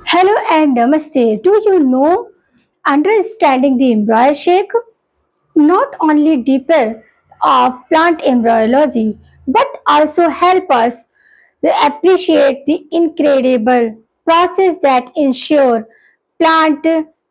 Hello and namaste. Do you know understanding the embryo shake not only deeper of plant embryology but also help us to appreciate the incredible process that ensure plant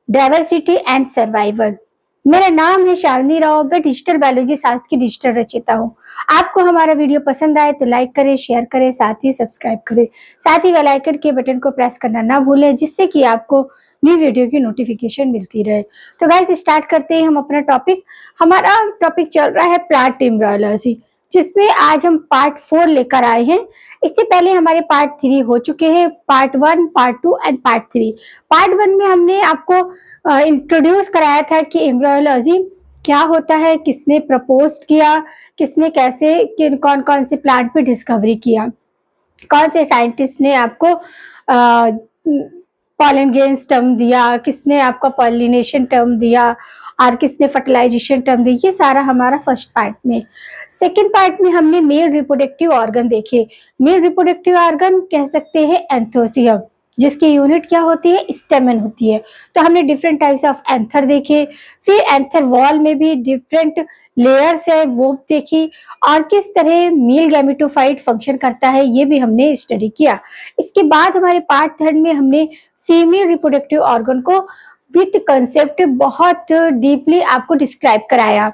diversity and survival. मेरा नाम है शालिनी राव, मैं digital biology शास्त्र की digital रचयिता हूँ। आपको हमारा वीडियो पसंद आए तो लाइक करें, शेयर करें, साथ ही सब्सक्राइब करें। साथ ही बेल आइकन के बटन को प्रेस करना ना भूलें, जिससे कि आपको न्यू वीडियो की नोटिफिकेशन मिलती रहे। तो गाइस स्टार्ट करते हैं हम अपना टॉपिक। हमारा टॉपिक चल रहा है प्लांट एम्ब्रियोलॉजी, जिसमें आज हम पार्ट 4 लेकर आए हैं। इससे पहले हमारे पार्ट 3 हो चुके हैं, part 1, part 2 and part 3। Part 1 में हमने आपको इंट्रोड्यूस कराया था कि एम्ब्रियोलॉजी क्या होता है, किसने प्रपोज किया, किसने कैसे कौन कौन से प्लांट पे डिस्कवरी किया, कौन से साइंटिस्ट ने आपको पॉलन गेन्स टर्म दिया, किसने आपका पॉलिनेशन टर्म दिया और किसने फर्टिलाइजेशन टर्म दी। ये सारा हमारा फर्स्ट पार्ट में। सेकंड पार्ट में हमने मेल रिप्रोडक्टिव ऑर्गन देखे। मेल रिप्रोडक्टिव ऑर्गन कह सकते हैं एंथोसियम, जिसकी यूनिट क्या होती है, स्टेमन होती है। तो हमने डिफरेंट टाइप्स ऑफ एंथर देखे, फिर एंथर वॉल में भी डिफरेंट लेयर्स है वो देखी, और किस तरह मेल गैमेटोफाइट फंक्शन करता है ये भी हमने स्टडी किया। इसके बाद हमारे पार्ट 3 में हमने फीमेल रिप्रोडक्टिव ऑर्गन को विथ कंसेप्ट बहुत डीपली आपको डिस्क्राइब कराया।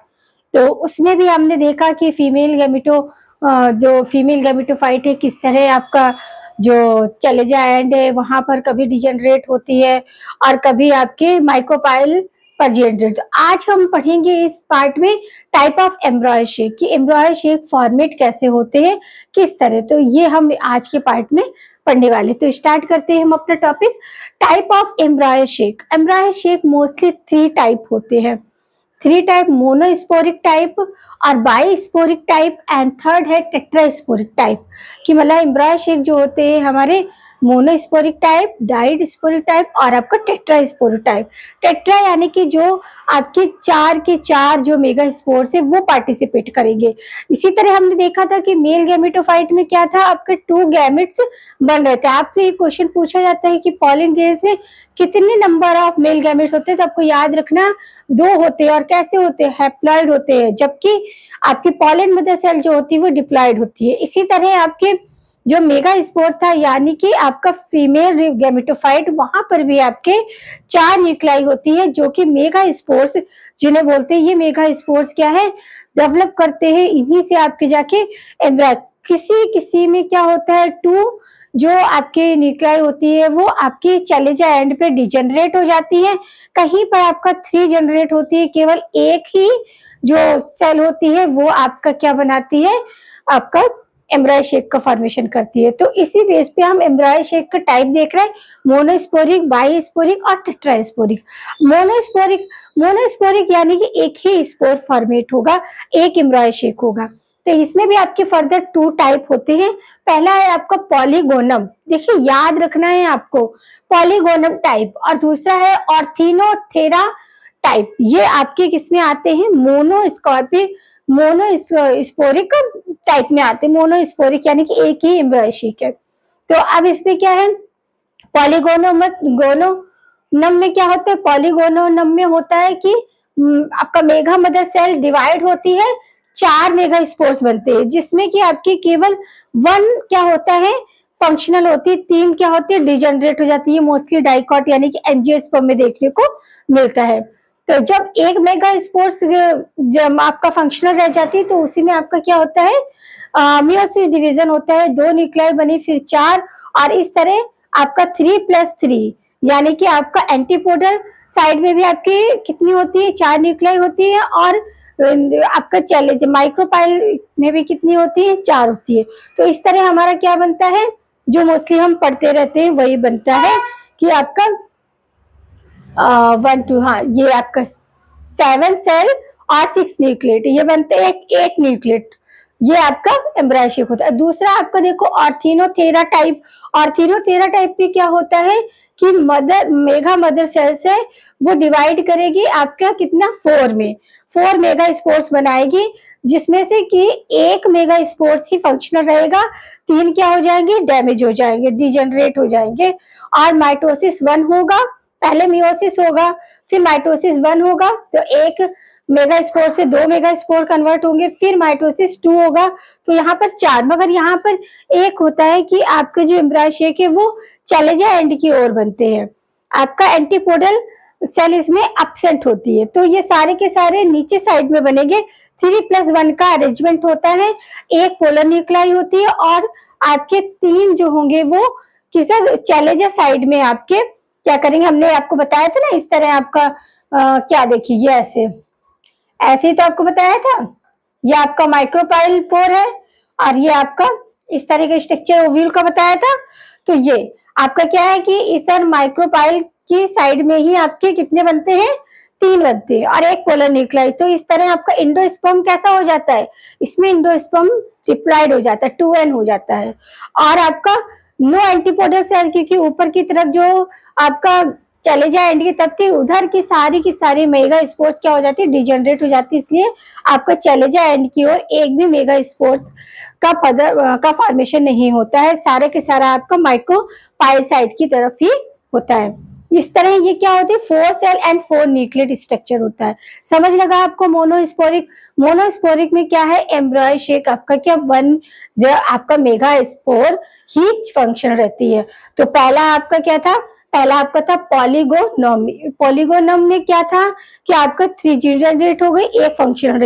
तो उसमें भी हमने देखा कि जो फीमेल गैमेटोफाइट है किस तरह आपका जो चलेजा एंड है वहां पर कभी डिजेनरेट होती है और कभी आपके माइक्रोपाइल पर जनरेट। तो आज हम पढ़ेंगे इस पार्ट में टाइप ऑफ एम्ब्रॉय शेक, कि एम्ब्रॉय शेक फॉर्मेट कैसे होते हैं, किस तरह। तो ये हम आज के पार्ट में पढ़ने वाले। तो स्टार्ट करते हैं हम अपना topic. Type of एम्ब्रॉय shake. एम्ब्रॉय shake mostly 3 type होते हैं। 3 टाइप, मोनोस्पोरिक टाइप और बाइस्पोरिक टाइप एंड थर्ड है टेट्रास्पोरिक टाइप। कि मतलब एम्ब्रॉय शेक जो होते हैं हमारे मोनोस्पोरिक टाइप, डाइस्पोरिक टाइप और आपका टेट्रास्पोरिक टाइप। टेट्रा यानी कि जो आपके 4 के 4 जो मेगा स्पोर्स है वो पार्टिसिपेट करेंगे। इसी तरह हमने देखा था कि मेल गैमेटोफाइट में क्या था, आपके 2 गैमेट्स बन रहे थे। आपसे ये क्वेश्चन पूछा जाता है कि पॉलन गेन्स में कितने नंबर ऑफ मेल गैमेट्स होते हैं, तो आपको याद रखना 2 होते हैं। और कैसे होते हैं, हैप्लॉइड होते हैं, जबकि आपकी पॉलन मदर सेल जो होती है वो डिप्लॉइड होती है। इसी तरह आपके जो मेगा स्पोर था यानी कि आपका फीमेल गैमेटोफाइट, वहां पर भी आपके 4 न्यूक्लाई होती है, जो कि मेगा स्पोर्स जिन्हें बोलते हैं। ये मेगा स्पोर्स क्या है, डेवलप करते हैं, इन्हीं से आपके जाके एम्ब्रॉय। किसी में क्या होता है, 2 जो आपके न्यूक्लाई होती है वो आपकी चलेजा एंड पे डिजेनरेट हो जाती है। कहीं पर आपका 3 जनरेट होती है, केवल एक ही जो सेल होती है वो आपका क्या बनाती है, आपका एम्ब्रॉय शेक का फॉर्मेशन करती है। तो इसी बेस पे हम एम्ब्रॉय शेक का टाइप देख रहे हैं, मोनोस्पोरिक, बाइस्पोरिक और टेट्रास्पोरिक। मोनोस्पोरिक यानी कि एक ही स्पोर फॉर्मेट होगा, एक एम्ब्रॉय शेक होगा। तो इसमें भी आपके फर्दर 2 टाइप होते हैं। पहला है आपका पॉलीगोनम, देखिए याद रखना है आपको, पॉलीगोनम टाइप। और दूसरा है ऑर्थिनोथेरा टाइप। ये आपके किसमें आते हैं, मोनोस्पोरिक टाइप में आते हैं। मोनोस्पोरिक यानी कि एक ही एम्ब्रॉय शेक है। तो अब इसमें क्या है, गोनोनम में क्या होता है, पॉलीगोनोनम में होता है कि आपका मेगा मदर सेल डिवाइड होती है, 4 मेगा स्पोर्स बनते हैं, जिसमें कि आपकी केवल 1 क्या होता है, फंक्शनल होती है, 3 क्या होती है, डिजेनरेट हो जाती है। मोस्टली डाइकॉट यानी कि एंजियोस्पर्म में देखने को मिलता है। तो जब एक मेगा स्पोर्स जब आपका फंक्शनल रह जाती है तो उसी में आपका क्या होता है, मियोसिस डिवीजन होता है, 2 न्यूक्लाई बनी, फिर 4, और इस तरह आपका 3+3 यानी कि आपका एंटीपोडल साइड में भी आपकी कितनी होती है, 4 न्यूक्लाई होती है, और आपका चैलेंज माइक्रोपाइल में भी कितनी होती है, 4 होती है। तो इस तरह हमारा क्या बनता है, जो मोस्टली हम पढ़ते रहते हैं वही बनता है कि आपका 1 2, हाँ ये आपका 7 सेल और 6 न्यूक्लिएट, ये बनते हैं 8 न्यूक्लिएट। ये आपका एम्ब्रॉय शेक होता है। दूसरा आपका देखो ऑर्थिनोथेरा टाइप। ऑर्थिनोथेरा टाइप में क्या होता है कि मेगा मदर सेल से वो डिवाइड करेगी आपका कितना, 4 में 4 मेगा स्पोर्स बनाएगी, जिसमें से कि एक मेगा स्पोर्स ही फंक्शनल रहेगा, 3 क्या हो जाएंगे, डैमेज हो जाएंगे, डिजेनरेट हो जाएंगे। और माइटोसिस 1 होगा, पहले मियोसिस होगा फिर माइटोसिस 1 होगा, तो एक मेगा स्पोर से 2 मेगा स्पोर कन्वर्ट होंगे, फिर माइटोसिस 2 होगा, तो यहाँ पर 4। मगर यहाँ पर एक होता है कि आपके जो एम्ब्रायो शेक है वो चैलेंजर एंड की ओर बनते हैं, आपका एंटीपोडल सेल इसमें एब्सेंट होती है। तो ये सारे के सारे नीचे साइड में बनेंगे। 3+1 का अरेंजमेंट होता है, एक पोलर न्यूक्लाई होती है और आपके 3 जो होंगे वो किस चैलेंजर साइड में आपके क्या करेंगे, हमने आपको बताया था ना इस तरह आपका क्या देखिए ये ऐसे ऐसे ही तो आपको बताया था। ये आपका माइक्रोपाइल पोर है और ये आपका इस तरह के स्ट्रक्चर ओव्यूल का बताया था। तो ये आपका क्या है कि इस माइक्रोपाइल की साइड में ही आपके कितने बनते हैं, 3 बनते हैं और एक पोलर न्यूक्लाई। तो इस तरह आपका इंडोस्पर्म कैसा हो जाता है, इसमें इंडोस्पर्म रिप्लाइड हो जाता है, 2n हो जाता है। और आपका नो एंटीपोडल सेल, क्योंकि ऊपर की तरफ जो आपका चले जाए एंड की तब थी, उधर की सारी मेगा स्पोर्स क्या हो जाती है, डिजेनरेट हो जाती है। इसलिए आपका चले जाए एंड की ओर एक भी मेगा स्पोर्स का फॉर्मेशन नहीं होता है, सारे के सारा आपका माइक्रोपाइलसाइट की तरफ ही होता है। इस तरह ये क्या होती है, 4 सेल एंड 4 न्यूक्लियेट स्ट्रक्चर होता है। समझ लगा आपको। मोनोस्पोरिक में क्या है, एम्ब्रायो शेक आपका क्या 1 आपका मेगा स्पोर ही फंक्शन रहती है। तो पहला आपका क्या था, पहला आपका था पॉलीगोनम में क्या था कि आपका 3 जनरेट हो गई, एक फंक्शन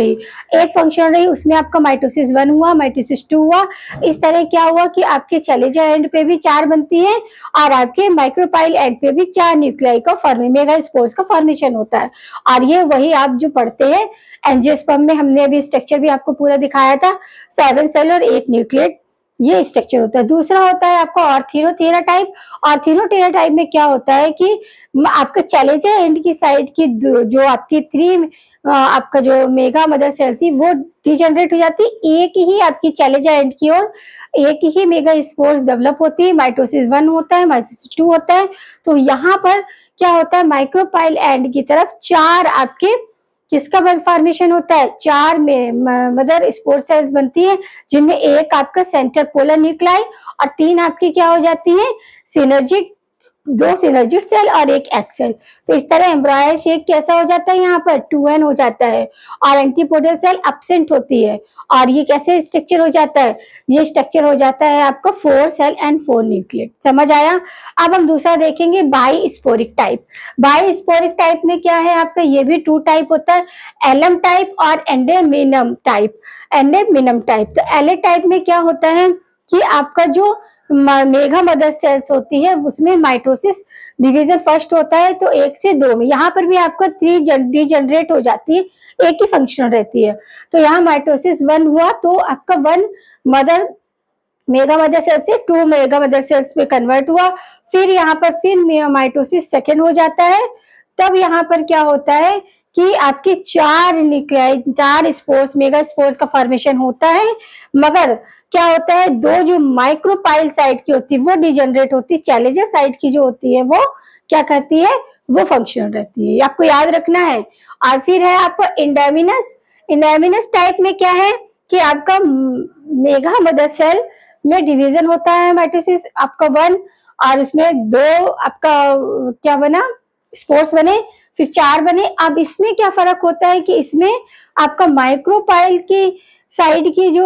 रही, उसमें आपका माइटोसिस 1 हुआ, माइटोसिस 2 हुआ। इस तरह क्या हुआ कि आपके चलेजा एंड पे भी 4 बनती है और आपके माइक्रोपाइल एंड पे भी 4 न्यूक्लियाई का मेगा स्पोर्स का फॉर्मेशन होता है। और ये वही आप जो पढ़ते हैं एंजियोस्पर्म में, हमने अभी स्ट्रक्चर भी आपको पूरा दिखाया था, 7 सेल और 8 न्यूक्लियेट ये स्ट्रक्चर होता है। दूसरा होता है आपका ऑर्थोथेरा टाइप। ऑर्थोथेरा टाइप में क्या होता है कि आपका चलेजा एंड की साइड की जो आपकी 3 आपका जो मेगा मदर सेल थी वो डिजेनरेट हो जाती, एक ही आपकी चलेजा एंड की ओर एक ही मेगा स्पोर्स डेवलप होती है, माइटोसिस 1 होता है, माइटोसिस 2 होता है। तो यहाँ पर क्या होता है, माइक्रोपाइल एंड की तरफ 4 आपके किसका फॉर्मेशन होता है, 4 में मदर स्पोर सेल्स बनती है, जिनमें एक आपका सेंटर पोलर न्यूक्लाई और 3 आपकी क्या हो जाती है, सिनर्जिक 2 सिनर्जिक सेल और एक एक्सेल। तो इस तरह एम्ब्रायो शेक कैसा हो जाता है, यहाँ पर 2n हो जाता है और एंटीपोडल सेल एब्सेंट होती है। और ये कैसे स्ट्रक्चर हो जाता है, ये स्ट्रक्चर हो जाता है आपका 4 सेल एंड 4 न्यूक्लियेट। समझ आया। अब हम दूसरा देखेंगे बाइस्पोरिक टाइप। बाइस्पोरिक टाइप में क्या है आपका, ये भी 2 टाइप होता है, एलम टाइप और एंडेमिनम टाइप। तो एल टाइप में क्या होता है कि आपका जो मेगा मदर सेल्स होती है उसमें माइटोसिस डिवीजन फर्स्ट होता है, तो 1 से 2 में यहाँ पर भी आपका 3 डिजेनरेट हो जाती है, एक ही फंक्शन रहती है। तो यहाँ माइटोसिस 1 हुआ तो आपका 1 मेगा मदर सेल से 2 मेगा मदर सेल्स में कन्वर्ट हुआ, फिर यहाँ पर फिर माइटोसिस सेकेंड हो जाता है। तब यहाँ पर क्या होता है कि आपके 4 स्पोर्स मेगा स्पोर्स का फॉर्मेशन होता है, मगर क्या होता है 2 जो माइक्रोपाइल साइड की होती है वो डिजेनरेट होती है, चैलेंजर साइड की जो होती है वो क्या कहती है, वो फंक्शनल रहती है, आपको याद रखना है। और फिर है आपका इंडेमिनस टाइप में क्या है कि आपका मेगा मदर सेल में डिवीजन होता है, माइटोसिस आपका 1 और उसमें 2 आपका क्या बना, स्पोर्स बने, फिर 4 बने। अब इसमें क्या फर्क होता है कि इसमें आपका माइक्रोपाइल की साइड की जो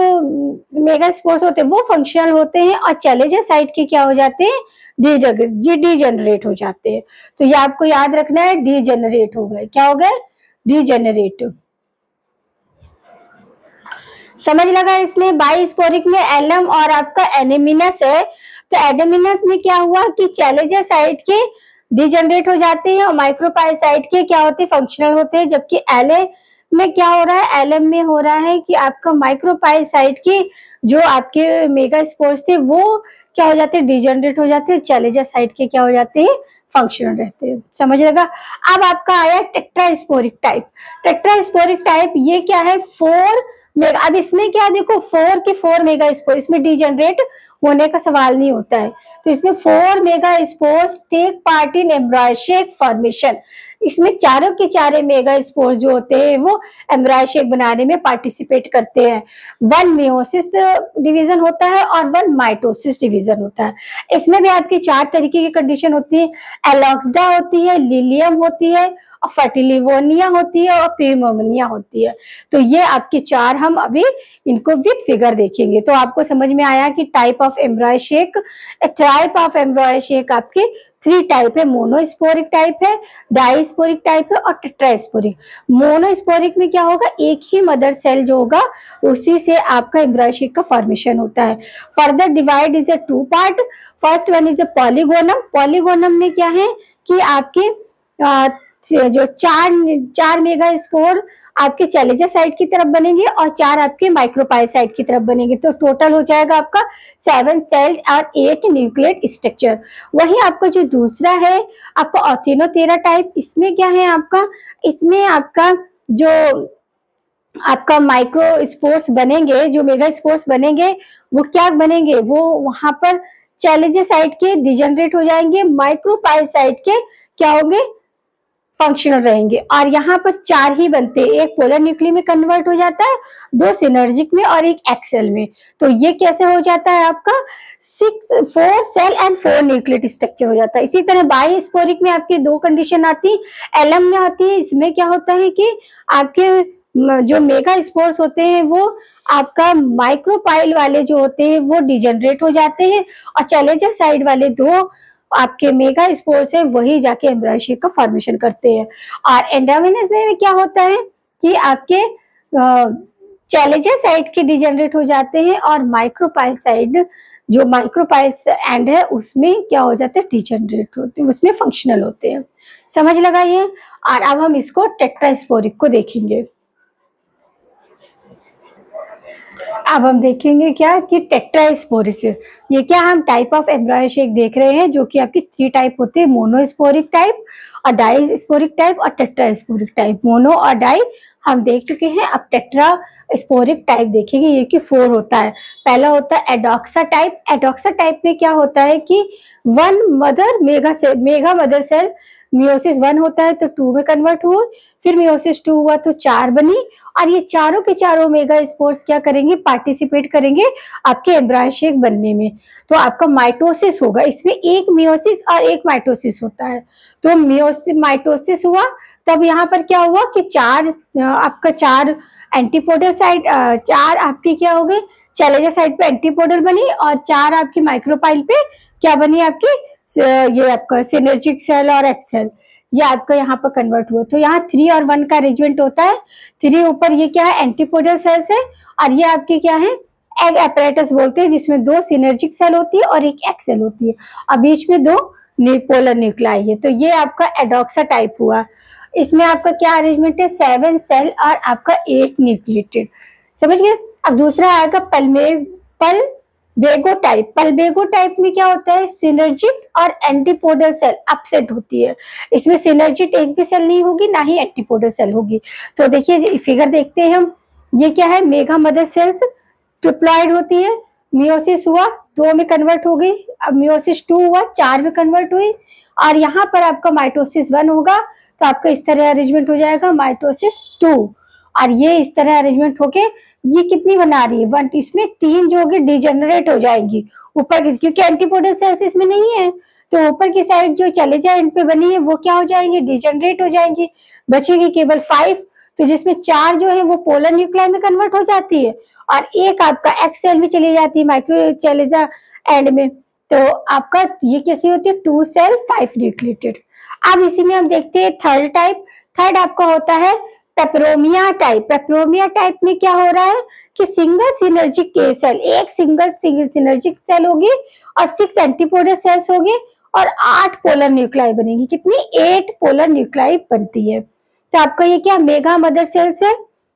मेगा स्पोर्स होते हैं वो फंक्शनल होते हैं और चलेजा साइड के क्या हो जाते हैं, डिजेनरेट हो जाते हैं। तो ये आपको याद रखना है, डिजेनरेट हो गए, क्या हो गए, डिजेनरेट। समझ लगा। इसमें बाइस्पोरिक में एलम और आपका एनेमिनस है। तो एनेमिनस में क्या हुआ कि चैलेंजर साइड के डिजेनरेट हो जाते हैं और माइक्रोपाइल साइड के क्या होते हैं, फंक्शनल होते हैं। जबकि एलए में क्या हो रहा है, एलएम में हो रहा है कि आपका माइक्रोपाइल साइड की जो आपके मेगा स्पोर्स थे वो क्या हो जाते हैं, डिजेनरेट हो जाते हैं, चैलेंजर साइड के क्या हो जाते हैं, फंक्शनल रहते हैं। समझ लगा। अब आपका आया टेट्रास्पोरिक टाइप। टेट्रास्पोरिक टाइप ये क्या है, 4 अब इसमें क्या देखो 4 के 4 मेगा स्पोर, इसमें डिजेनरेट होने का सवाल नहीं होता है। तो इसमें 4 mega spores take part in embryo sac formation. इसमें चारों के चारे मेगा स्पोर जो होते हैं वो एम्ब्रायो शेक बनाने में पार्टिसिपेट करते हैं। 1 मियोसिस डिवीजन होता है और 1 माइटोसिस डिवीजन होता है। इसमें भी आपकी 4 तरीके की कंडीशन होती है। एलॉक्सडा होती है, लिलियम होती है, और फर्टिलिवोनिया होती है, और प्यूमोनिया होती है। तो ये आपके 4 हम अभी इनको विद फिगर देखेंगे। तो आपको समझ में आया कि type of embryo shake, type of embryo shake आपके 3 टाइप है। मोनोस्पोरिक टाइप है, डाइस्पोरिक टाइप है, और टेट्रास्पोरिक। मोनोस्पोरिक में क्या होगा, एक ही मदर सेल जो होगा उसी से आपका एम्ब्रायो शेक का फॉर्मेशन होता है। Further divide is a 2 part. First one is a polygonum. Polygonum में क्या है कि आपके जो 4 मेगा स्पोर आपके चैलेंजर साइड की तरफ बनेंगे और 4 आपके माइक्रोपाइल साइड की तरफ बनेंगे। तो टोटल हो जाएगा आपका 7 सेल और 8 न्यूक्लियेट स्ट्रक्चर। वही आपका जो दूसरा है आपका ऑर्थिनोथेरा टाइप, इसमें क्या है आपका, इसमें आपका जो आपका माइक्रो स्पोर्स बनेंगे, जो मेगा स्पोर्स बनेंगे वो क्या बनेंगे, वो वहां पर चैलेंजर साइड के डिजेनरेट हो जाएंगे, माइक्रोपाइल साइड के क्या होंगे, फंक्शनल रहेंगे। और यहाँ पर 4 ही बनते हैं, एक पोलर न्यूक्लियस में कन्वर्ट हो जाता है, 2 सिनर्जिक में और एक एक्सेल में। तो ये कैसे हो जाता है आपका 4 सेल एंड 4 न्यूक्लियेट स्ट्रक्चर हो जाता है। इसी तरह बाइस्पोरिक में आपकी 2 कंडीशन आती है, एलम में आती है। इसमें क्या होता है कि आपके जो मेगा स्पोर्स होते हैं वो आपका माइक्रोपाइल वाले जो होते हैं वो डिजेनरेट हो जाते हैं, और चैलेंजर साइड वाले 2 आपके मेगा स्पोर्स है वही जाके एम्ब्रायो शेक का फॉर्मेशन करते हैं। और एंडोवेनस में क्या होता है कि आपके चैलेंजर साइड के डिजेनरेट हो जाते हैं, और माइक्रोपाइल साइड जो माइक्रोपाइल एंड है उसमें क्या हो जाते हैं, डिजेनरेट होते हैं, उसमें फंक्शनल होते हैं। समझ लगा ये। और अब हम इसको टेट्रास्पोरिक को देखेंगे। अब हम देखेंगे क्या कि टेट्रास्पोरिक, ये क्या हम टाइप ऑफ एम्ब्रायो शेक देख रहे हैं जो कि आपकी 3 टाइप होते हैं, मोनोस्पोरिक टाइप और डाइस्पोरिक टाइप और टेट्रास्पोरिक टाइप। मोनो और डाई हम देख चुके हैं, अब टेट्रास्पोरिक टाइप देखेंगे, ये कि 4 होता है। पहला होता है एडॉक्सा टाइप। एडॉक्सा टाइप में क्या होता है कि 1 मेगा मदर सेल मियोसिस 1 होता है तो 2 में कन्वर्ट हुआ, फिर मियोसिस 2 हुआ तो 4 बनी, और ये चारों के चारों मेगा स्पोर्स क्या करेंगे, पार्टिसिपेट करेंगे आपके एम्ब्रायो शेक बनने में। तो आपका माइटोसिस होगा, इसमें एक मियोसिस और एक माइटोसिस होता है। तो माइटोसिस हुआ तब यहाँ पर क्या हुआ कि 4 एंटीपोडल साइड, 4 आपकी क्या हो गए चैलेंजर साइड पे एंटीपोडल बनी, और 4 आपकी माइक्रोपाइल पे क्या बनी आपकी, ये आपका सिनर्जिक सेल और एक्सेल, ये आपका यहाँ पर कन्वर्ट हुआ। तो यहाँ 3 और 1 का अरेंजमेंट होता है। 3 ऊपर ये क्या है, एंटीपोडल सेल्स है, और ये आपके क्या है, एग apparatus बोलते हैं, जिसमें 2 सिनर्जिक सेल होती है और एक एक्सेल होती है, और बीच में 2 पोलर न्यूक्लाई है। तो ये आपका एडॉक्सा टाइप हुआ। इसमें आपका क्या अरेंजमेंट है, 7 सेल और आपका 8 न्यूक्लिएटेड। समझ गए। अब दूसरा आएगा पल्बेगो टाइप। पल्बेगो टाइप में क्या होता है, सिनर्जिक और एंटीपोडल सेल अपसेट होती है। इसमें सिनर्जिक एक भी सेल नहीं होगी, ना ही एंटीपोडल सेल होगी। तो देखिए फिगर देखते हैं हम, ये क्या है, मेगा मदर सेल्स ट्रिप्लॉइड होती है, मियोसिस हुआ 2 में कन्वर्ट हो गई, अब मियोसिस 2 हुआ 4 में कन्वर्ट हुई, और यहाँ पर आपका माइटोसिस 1 होगा तो आपका इस तरह अरेंजमेंट हो जाएगा माइटोसिस 2, और ये इस तरह अरेंजमेंट होके ये कितनी बना रही है 1, इसमें 3 जो होगी डिजेनरेट हो जाएंगी ऊपर की, क्योंकि एंटीपोडल सेल्स इसमें नहीं है, तो ऊपर की साइड जो चैलेंजर एंड पे बनी है वो क्या हो जाएंगे, डिजेनरेट हो जाएंगी, बचेगी केवल 5। तो जिसमें 4 जो है वो पोलर न्यूक्लियाई में कन्वर्ट हो जाती है, और एक आपका एक्सेल में चली जाती है माइक्रो चैलेंजर एंड में। तो आपका ये कैसी होती है, 2 सेल 5 न्यूक्लिएटेड। अब इसी में हम देखते हैं थर्ड टाइप। थर्ड आपका होता है पेपरोमिया टाइप। पेपरोमिया टाइप में क्या हो रहा है कि सिंगल सिनर्जिक के सेल, एक सिंगल सिनर्जिक सेल होगी और 6 एंटीपोडल सेल्स होगी और 8 पोलर न्यूक्लियाई बनेगी। कितनी, 8 पोलर न्यूक्लियाई बनती है। तो आपका ये क्या मेगा मदर सेल्स है,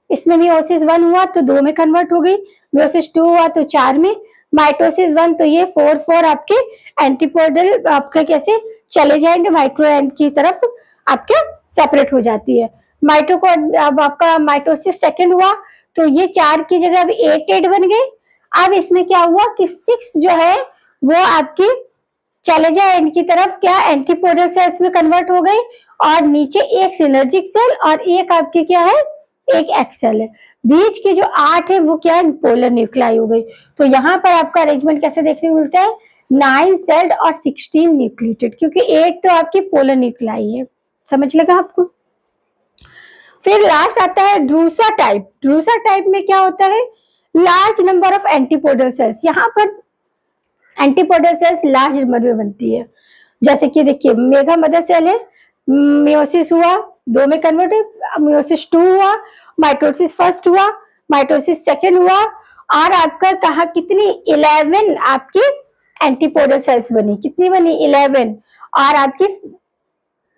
इसमें मियोसिस 1 हुआ तो 2 में कन्वर्ट हो गई, मियोसिस 2 हुआ तो 4 में, माइटोसिस 1 तो ये 4 आपके एंटीपोडल आपका कैसे चले जाएंगे माइक्रो एंड की तरफ आपके सेपरेट हो जाती है। अब आपका माइटोसिस 2 हुआ तो ये 4 की जगह अब 8 बन गए। अब इसमें क्या हुआ कि 6 जो है वो आपकी चले जाए इनकी तरफ, क्या एंटीपोडल सेल्स में कन्वर्ट हो गई, और नीचे एक सिनर्जिक सेल और एक आपकी क्या है, एक एक्सेल है। बीच की जो 8 है वो क्या है, पोलर न्यूक्लियाई हो गई। तो यहाँ पर आपका अरेंजमेंट कैसे देखने को मिलता है, 9 सेल्ड और 16 न्यूक्लिएटेड, क्योंकि 8 तो आपकी पोलर न्यूक्लियाई है। समझ लगा आपको। फिर लास्ट आता है ड्रूसा टाइप। ड्रूसा टाइप में क्या होता है, large number of antipodal cells. यहाँ पर एंटीपोडल सेल्स लार्ज नंबर में बनती है। जैसे कि देखिए मेगा मदर सेल है, मियोसिस हुआ, 2 में कन्वर्ट है, मियोसिस 2 हुआ, माइटोसिस फर्स्ट हुआ, माइटोसिस सेकंड हुआ, और आपका कहा कितनी 11 आपकी एंटीपोडल सेल्स बनी। कितनी बनी, 11, और आपकी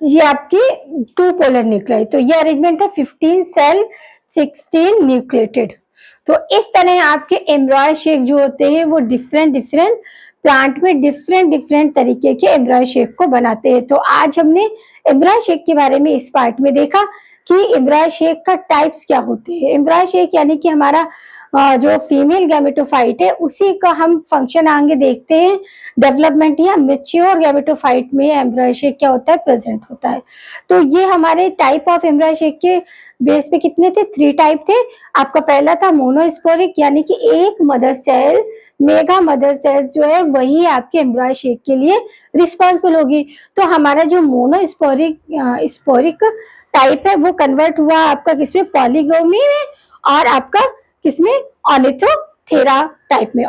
ये आपकी 2 पोलर न्यूक्लियाई। तो ये अरेंजमेंट है 15 सेल 16 न्यूक्लिएटेड। तो इस तरह आपके एम्ब्रॉय शेक जो होते हैं वो डिफरेंट प्लांट में डिफरेंट तरीके के एम्ब्रॉय शेक को बनाते हैं। तो आज हमने एम्ब्रॉय शेक के बारे में इस पार्ट में देखा कि एम्ब्रॉय शेक का टाइप्स क्या होते हैं। एम्ब्रॉय शेक यानी कि हमारा जो फीमेल गैमेटोफाइट है उसी का हम फंक्शन आगे देखते हैं। डेवलपमेंट या मेच्योर गैमेटोफाइट में एम्ब्रॉय शेक क्या होता है, प्रेजेंट होता है। तो ये हमारे टाइप ऑफ एम्ब्रॉय शेक के बेस पे कितने थे, 3 टाइप थे। आपका पहला था मोनोस्पोरिक, यानी कि एक mother cell, mega mother cells जो है वही आपके एम्ब्रॉय शेक के लिए रिस्पॉन्सिबल होगी। तो हमारा जो मोनोस्पोरिक टाइप है वो कन्वर्ट हुआ आपका किसमें, पॉलीगोमी में, और आपका किसमें, ऑर्निथोथेरा टाइप में।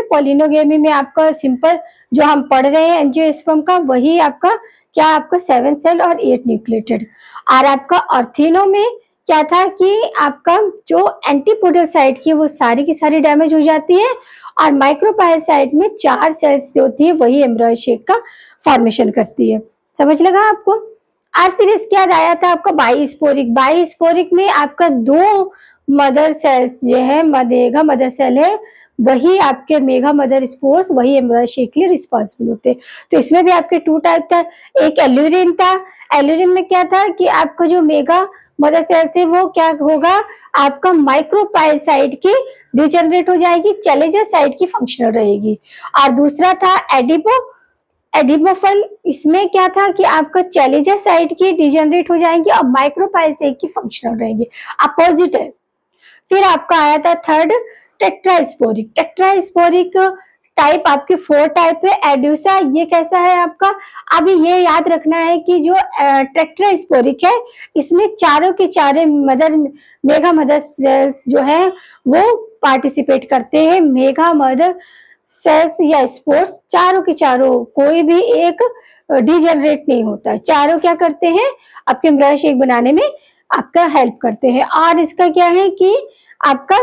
पॉलिनोगेमी में आपका सिंपल जो हम पढ़ रहे हैं एंजियोस्पर्म का, वही आपका क्या, आपका 7 सेल और 8 न्यूक्लिएटेड। और आपका ऑर्थिनो में क्या था कि आपका जो एंटीपोडल साइड की वो सारी की सारी डैमेज हो जाती है, और माइक्रोपायसाइट में 4 सेल्स जो होती है वही एम्ब्रॉय शेक का फॉर्मेशन करती है। समझ लगा आपको। और फिर इसके बाद आया था आपका बाईस्पोरिक। बाईस्पोरिक में आपका 2 मदर सेल्स जो है, मेगा मदर सेल है, वही आपके मेगा मदर स्पोर्स वही एम्ब्रॉय शेक के लिए रिस्पॉन्सिबल होते हैं। तो इसमें भी आपके 2 टाइप था। एक एल्यूरिन था। एल्यूरिन में क्या था कि आपका जो मेगा मदर सेल थे वो क्या होगा, आपका माइक्रोपायसाइट की डिजेनरेट हो जाएगी, चैलेंजर साइड की फंक्शनल रहेगी। और दूसरा था एडिपोफल। इसमें क्या था कि आपका चैलेंजर साइड की डिजेनरेट हो जाएंगी और माइक्रोपायसाइट की फंक्शनल रहेगी, अपोजिट है। फिर आपका आया था थर्ड टेट्रास्पोरिक। टेट्रास्पोरिक टाइप आपके 4 टाइप है। एड्यूसा ये कैसा है आपका, अभी ये याद रखना है कि जो टेट्रास्पोरिक है इसमें चारों के चारे मेगा मदर सेल्स जो है वो पार्टिसिपेट करते हैं। मेगा मदर सेल्स या स्पोर्स चारों के चारों, कोई भी एक डिजेनरेट नहीं होता है। चारों क्या करते हैं, आपके एम्ब्रॉय शेक बनाने में आपका हेल्प करते हैं। और इसका क्या है कि आपका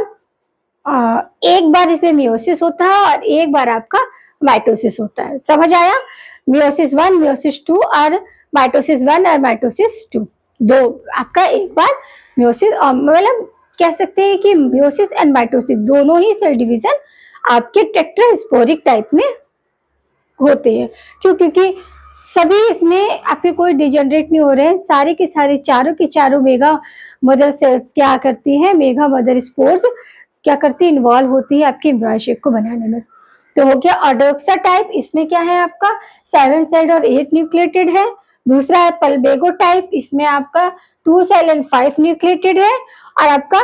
एक बार इसमें मियोसिस होता है और एक बार आपका माइटोसिस होता है। समझ आया। मियोसिस 1, मियोसिस 2 और माइटोसिस 1 और माइटोसिस 2, 2 आपका एक बार मियोसिस, और मतलब कह सकते हैं कि मियोसिस एंड माइटोसिस दोनों ही सेल डिवीजन आपके टेट्रास्पोरिक टाइप में होते हैं। क्यों, क्योंकि सभी इसमें आपके कोई डिजेनरेट नहीं हो रहे हैं, सारे के सारे चारों के चारों मेगा मदर सेल्स क्या करती हैं, मेगा मदर स्पोर्स क्या करती है, इन्वॉल्व होती है आपके एम्ब्रॉय शेक को बनाने में। तो हो गया ऑर्डोक्सा टाइप। इसमें क्या है आपका 7 सेल और 8 न्यूक्लिएटेड है। दूसरा है पल्बेगो टाइप, इसमें आपका 2 सेल एंड 5 न्यूक्लिएटेड है। और आपका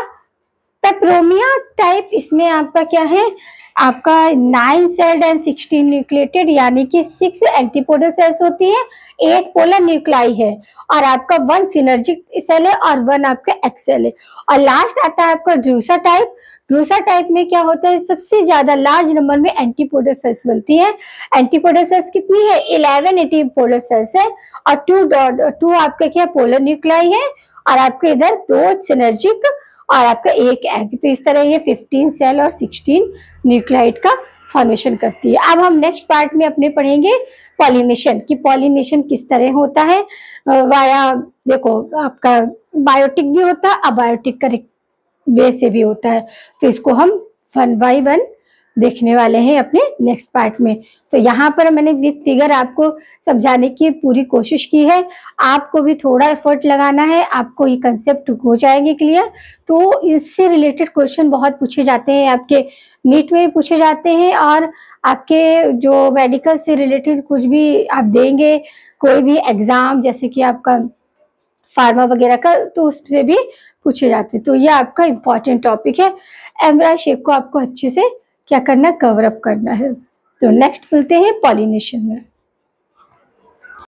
पेपरोमिया टाइप, इसमें आपका क्या है, आपका 9 सेल्ड एंड 16 न्यूक्लिएटेड, यानी कि 6 एंटीपोडल सेल्स होती है, 8 पोलर न्यूक्लाई है, और आपका 1 सिनर्जिक सेल है और 1 आपका एक्सेल है। और लास्ट आता है आपका ड्रूसा टाइप। ड्रूसा टाइप में क्या होता है, सबसे ज्यादा लार्ज नंबर में एंटीपोडल सेल्स बनती है। एंटीपोडल सेल्स कितनी है, 11 एंटीपोडल सेल्स है, और 2 आपका क्या पोलर न्यूक्लाई है, और आपके इधर 2 सिनर्जिक और आपका 1 एग। तो इस तरह ये 15 सेल और 16 न्यूक्लियाइड का फॉर्मेशन करती है। अब हम नेक्स्ट पार्ट में अपने पढ़ेंगे पॉलिनेशन, कि पॉलिनेशन किस तरह होता है। वाया देखो आपका बायोटिक भी होता है, अबायोटिक वे से भी होता है। तो इसको हम 1 बाय 1 देखने वाले हैं अपने नेक्स्ट पार्ट में। तो यहाँ पर मैंने विद फिगर आपको समझाने की पूरी कोशिश की है। आपको भी थोड़ा एफर्ट लगाना है, आपको ये कंसेप्ट हो जाएंगे क्लियर। तो इससे रिलेटेड क्वेश्चन बहुत पूछे जाते हैं, आपके नीट में भी पूछे जाते हैं, और आपके जो मेडिकल से रिलेटेड कुछ भी आप देंगे, कोई भी एग्जाम जैसे कि आपका फार्मा वगैरह का, तो उससे भी पूछे जाते हैं। तो ये आपका इम्पॉर्टेंट टॉपिक है। एम्ब्राय शेप को आपको अच्छे से क्या करना है, कवर अप करना है। तो नेक्स्ट मिलते हैं पॉलिनेशन में।